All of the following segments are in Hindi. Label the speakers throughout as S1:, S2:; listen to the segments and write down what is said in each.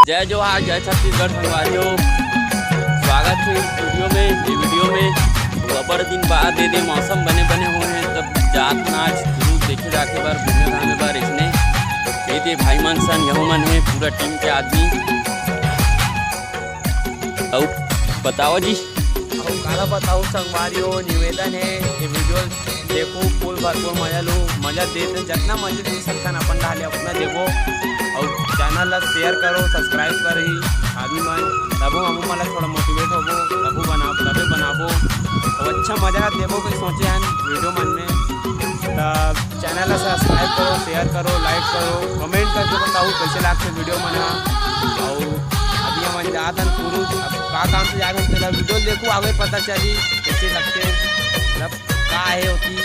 S1: जय जोहार, जय छत्तीसगढ़ संगवारियों। स्वागत है इस वीडियो में। खबर दिन बाद दे मौसम बने हुए हैं, तब जात नाच गुरु देखे जाके बार घूमे घामे बार इसने दे भाई मन सन यहू मन है पूरा टीम के आदमी। और बताओ जी,
S2: काला बताओ संगवारियों, निवेदन है ये वीडियो देखो, फुल भरपूर मजा लो, मजा देते जितना मजा दे सकता अपन डाले अपना देखो, और चैनल ला शेयर करो, सब्सक्राइब कर ही आदमी मन, तबो हम मन थोड़ा मोटिवेट होबो, तबो बनाबो और अच्छा मजा देबो कोई सोचे हैं वीडियो मन में। तब चैनल ला सब्सक्राइब करो, शेयर करो, लाइक करो, कमेंट करके बताओ कैसे लागते वीडियो मन। और अभी हम जात हन पूरू का काम से जाते हैं, तेरा वीडियो देखो आगे पता चली कैसे लगते, मतलब का है होती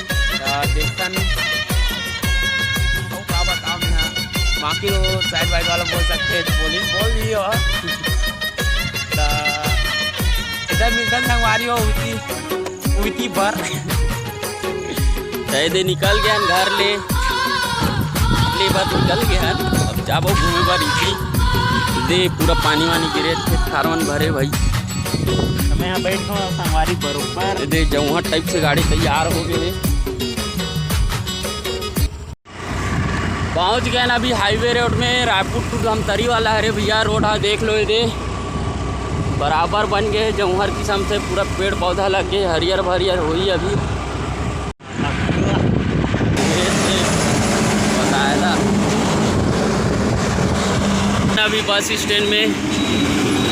S2: देखता नहीं का बताओ मैं बाकी वो साइड वाइड वाला बोल सकते हैं, बोल दी हो इधर मिलकर संगवारी हो उती पर
S1: दे निकल गया घर ले बार निकल गया। अब जाबो घूमे बार इसी दे पूरा पानी वानी गिरे थे, थारवन भरे भाई।
S2: मैं यहाँ बैठ गया संगवारी बरोबर
S1: दे जौहा टाइप से गाड़ी तैयार हो गए। पहुँच गए ना अभी हाईवे रोड में, रायपुर टू धमतरी वाला है भैया रोड। हाँ देख लो, ये दे बराबर बन गए, जौहर किस्म से पूरा पेड़ पौधा लग गए, हरियर भरियर हुई अभी बताया था। अभी बस स्टैंड में,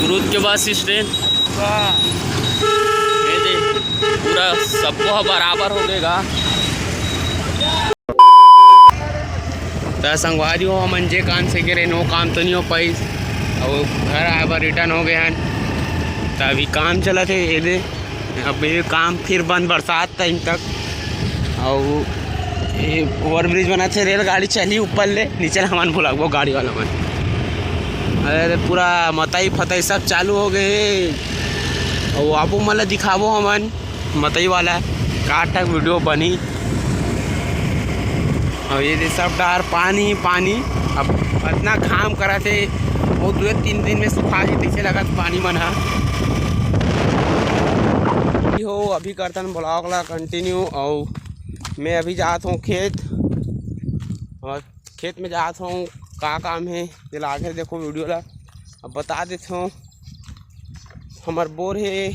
S1: गुरुद के बस स्टैंड ये दे पूरा सबको बराबर हो गएगा। तो संगवारी हो हम जे काम से गिरे नो काम तो नहीं हो पाई, और घर आए बार रिटर्न हो गए हैं। तो अभी काम चला थे ये दे, अब ये काम फिर बंद बरसात टाइम तक। और ये ओवरब्रिज बना थे, रेलगाड़ी चली ऊपर ले नीचे हमान भुला वो गाड़ी वाला मन, अरे पूरा मतई फतई सब चालू हो गए। और आपको मतलब दिखावो हमन मतई वाला का तक वीडियो बनी। और ये सब डार पानी पानी, अब इतना काम करा थे वो 2-3 दिन में सुखा जी कैसे लगा पानी मन हो। अभी करता हूँ ब्लॉग ला कंटिन्यू। और मैं अभी जाता हूँ खेत, और खेत में जाता हूँ का काम है दिल आगे देखो वीडियो ला। अब बता देता हूँ, हमार बोर है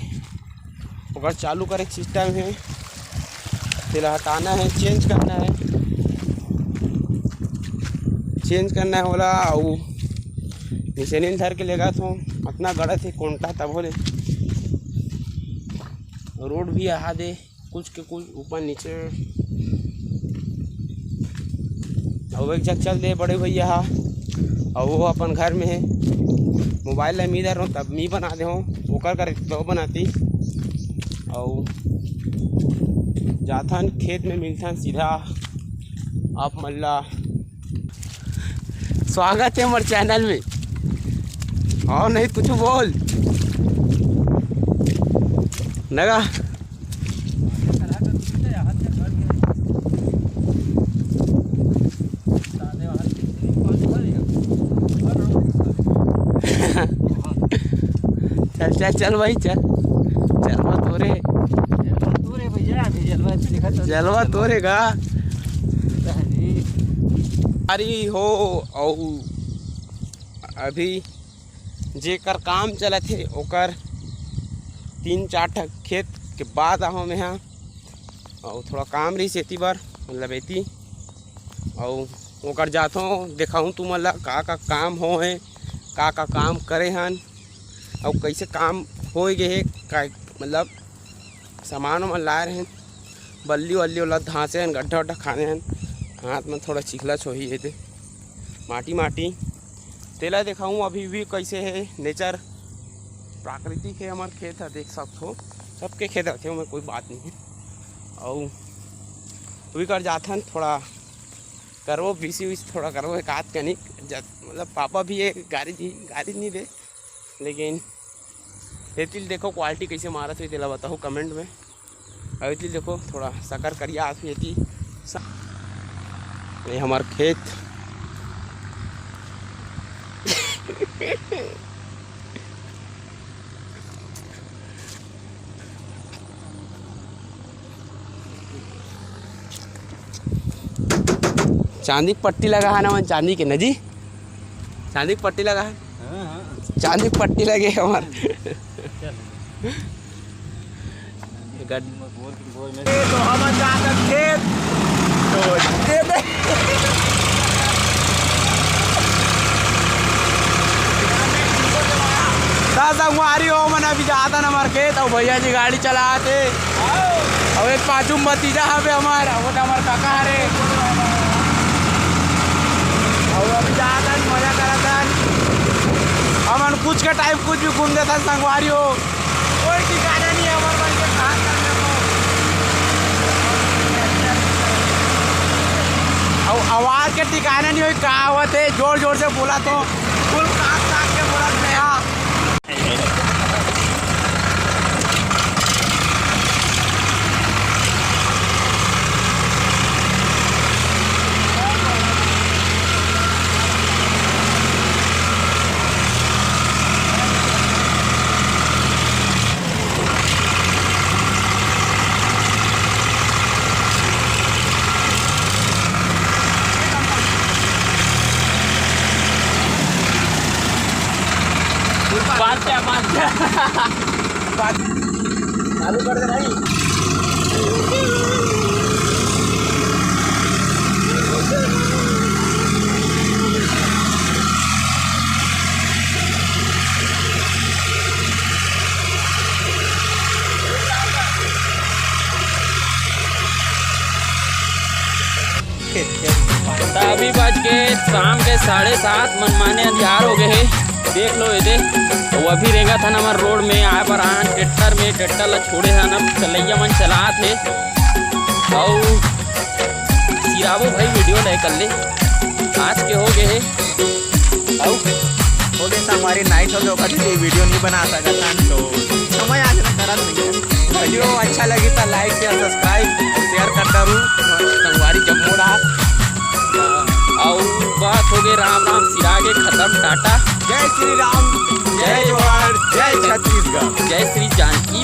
S1: अगर चालू करे सिस्टम है, दिल हटाना है, चेंज करना है होला। और निशानी धर के लेगा तो अपना गड़ा थे कोंटा तब बोले रोड भी आ दे कुछ के कुछ ऊपर नीचे। और एक जग चल दे बड़े भैया, और वो अपन घर में है, मोबाइल ला मी दर हूँ तब मी बना दे हूँ ओकर कर तो बनाती। और जाथन खेत में मिलथन सीधा आप मल्ला। स्वागत है हमारे चैनल में, और नहीं कुछ बोल नगा। चल भाई चल जलवा तोरेगा अरे हो। और अभी जेकर काम चला थे ओकर 3-4 ठक खेत के बाद आओ मैं यहाँ, और थोड़ा काम रही सेती बार मतलब एती, और ओकर जाता हूँ दिखाऊँ तू मतलब का काम हो है, का काम करे हन, और कैसे काम हो गए है, का मतलब सामान वामान लाए हैं, बल्ली वल्ली वाला धाँसे हैं, गड्ढा वड्ढा खाने हैं, हाथ में थोड़ा चिखला छोही है, माटी तेला दिखाऊँ अभी भी कैसे है नेचर प्राकृतिक है। हमारे खेत है देख सकते हो, सबके खेत रखे हो, मैं कोई बात नहीं है। और भी कर जाते हैं थोड़ा करो बीसी थोड़ा करो एक आध कनिक, मतलब पापा भी है गाड़ी नहीं दे, लेकिन तेतिल देखो क्वालिटी कैसे मारा थी तेला बताओ कमेंट में। अभी देखो थोड़ा शक्कर करिया आती थी। ये हमार खेत चांदी की पट्टी लगा है ना मन, चांदी के नजी चांदी की पट्टी लगा है, चांदी की पट्टी लगे हमारे। तो हम जाकर खेत तो दे दे संगवारी हो मन अभी जाता न हमारे खेत और भैया जी गाड़ी चलाते और एक पाचू भतीजा हवे हमारा, वो तो हमारे काका हरे और अभी जाता मजा करता हमन कुछ के टाइम कुछ भी घूम देता संगवारी हो, कोई ठिकाना नहीं है हमारे बन के कहाँ करने को। और आवाज़ के ठिकाना नहीं हुई कहाँ हुआ थे, जोर जोर से बोला तो फुल काट काट के बोला गया। चालू कर दे भाई।
S2: अभी बज के शाम के 7:30 मनमाने अंधियार हो गए है। देख लो ये दे वो अभी रेंगा था ना हमारे रोड में आए पर आन ट्रैक्टर ला छोड़े है ना चलैया मन चला थे और सिरावो भाई वीडियो ले कर ले आज के हो गए है
S1: और हो गए हमारी नाइट हो गया कभी वीडियो नहीं बना सकता तो समय आज ना करा नहीं। वीडियो अच्छा लगी तो लाइक शेयर सब्सक्राइब और शेयर करता रहूँ संगवारी जब मोड़ा
S2: और बात हो गई राम राम सिरागे खत्म टाटा।
S1: जय श्री राम, जय जोहार, जय छत्तीसगढ़,
S2: जय श्री जानकी।